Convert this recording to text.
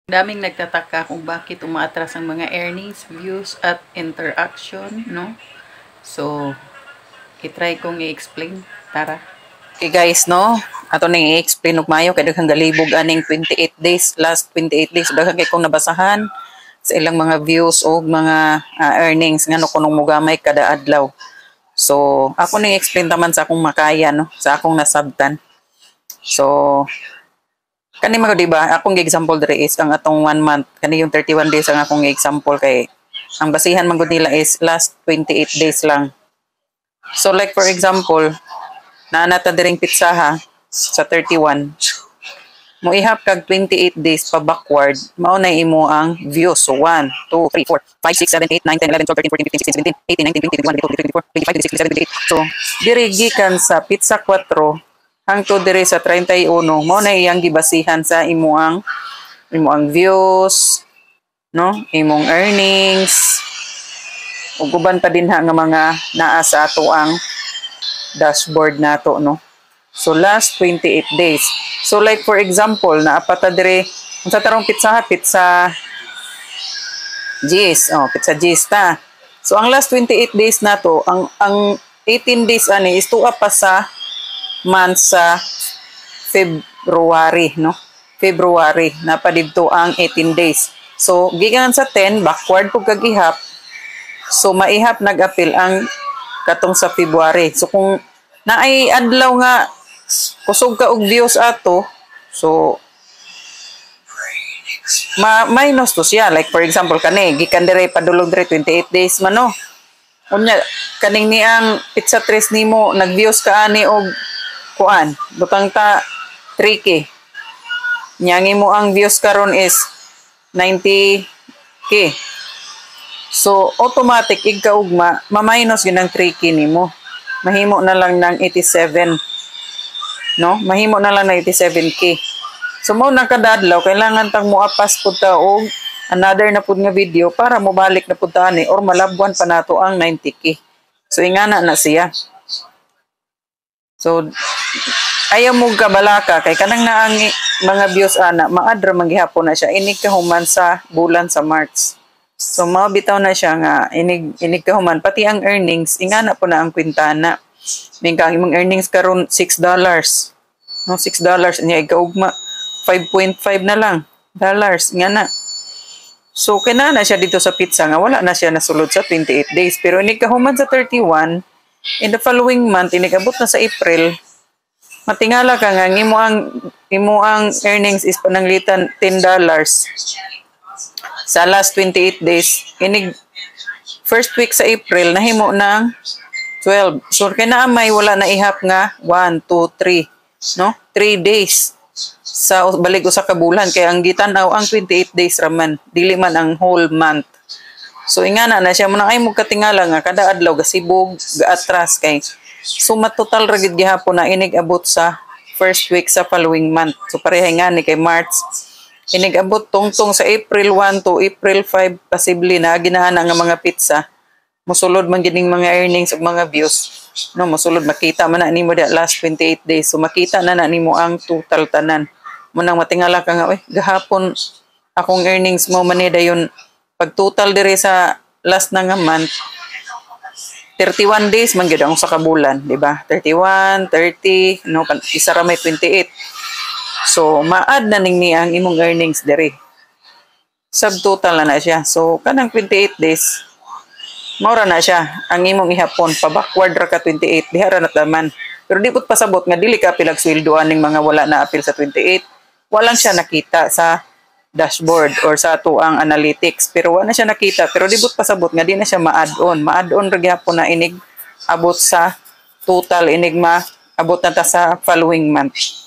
Daming nagtataka kung bakit umaatras ang mga earnings, views, at interaction, no? So, i-try kong i-explain. Tara. Okay guys, no? Ato nang i-explain og mayo kay daghang galibog aning 28 days, last 28 days daghang kay kong nabasahan sa ilang mga views o mga earnings ngano kunong mogamay kada adlaw. So, ako nang i-explain taman sa akong makaya, no? Sa akong nasabtan. So, kani mga diba, akong example dere is ang atong 1 month, kani yung 31 days ang akong example kay ang basihan man gud nila is last 28 days lang. So like for example, naanata diring pitsaha sa 31. Mo ihap kag 28 days pa backward, mao na imo ang views. So 1, 2, 3, 4, 5, 6, 7, 8, 9, 10, 11, 12, 13, 14, 15, 16, 17, 18, 19, 20, 21, 22, 23, 24, 25, 26, 27, 28. So diri gikan sa pitsa 4 hangtod diri sa 31 mao na iyang gibasihan sa imuang views, no, imong earnings ug uban pa dinha nga mga naa sa ato ang dashboard nato, no. So last 28 days. So like for example, naapata diri unsa tarong pizza G's, pizza G's ta. So ang last 28 days nato, ang 18 days ani is tuwa pa sa month sa February, no? February na pa didto ang 18 days. So gikan sa 10 backward pug kagihap. So maihap nag-apil ang katong sa February. So kung naay adlaw nga kusog ka og views ato, so minus to siya. Like for example kani gikan dire padulong dire 28 days man, no. Unya kaning ni ang pizza tres nimo nag-views ka ani og kuan butang ta 3K nyangi mo ang views karon is 90K, so automatic igkaugma ma-minus yun ang 3K nimo, mahimo na lang ng 87, no, mahimo na lang ng 87K. So mo nang kada adlaw kailangan tang moapas pud ta og another na pud nga video para mobalik na pud ta ani or malabwan pa nato ang 90K. So ingana na siya. So ayaw mo kabalaka kay kanang na ang mga views ana maadra manggihapon na siya inig kahuman sa bulan sa March. So mabitaw na siya nga inig kahuman pati ang earnings ingana po na ang kwintana. Mingka ang imong earnings karon $6. No, $6 niya ikaugma 5.5 na lang dollars ingana. So kinana siya dito sa pizza nga wala na siya nasulod sa 28 days pero inig kahuman sa 31 in the following month inigabot na sa April. Matingala ka nga imo ang earnings is pananglitan $10 sa last 28 days. Inig first week sa April nahimo ng 12. So kay naa may wala na ihap nga 1 2 3, no? 3 days sa balik usa ka bulan kay ang gitan-aw ang 28 days raman dili man ang whole month. So ingana na siya mo nang ay mo katingala nga kada adlaw gasibog gaatras kay so matotal ra gid gihapon na inig abot sa first week sa following month. So pareha nga ni kay March inig abot tungtong sa April 1 to April 5 posible na ginaana nga mga pizza mosulod man gining mga earnings ug mga views, no, mosulod makita man na nimo da last 28 days. So makita na nimo ang total tanan mo nang matingala ka nga oy gahapon akong earnings mo man dayon pag total dire sa last na nga month 31 days man gyud ang usa ka bulan, di ba? 31, 30, no, isa ra may 28. So ma-add na ning ni ang imong earnings dire. Subtotal na siya. So kanang 28 days maura na siya ang imong ihapon pa backward ra ka 28 diha ra na taman. Pero di pud pasabot nga dili ka pilag sweldoan ning mga wala na apil sa 28. Walang siya nakita sa dashboard or sa ato ang analytics pero wala na siya nakita pero dibot pasabot nga di na siya ma-add-on ra gyapon na inig abot sa total inig abot na ta sa following month.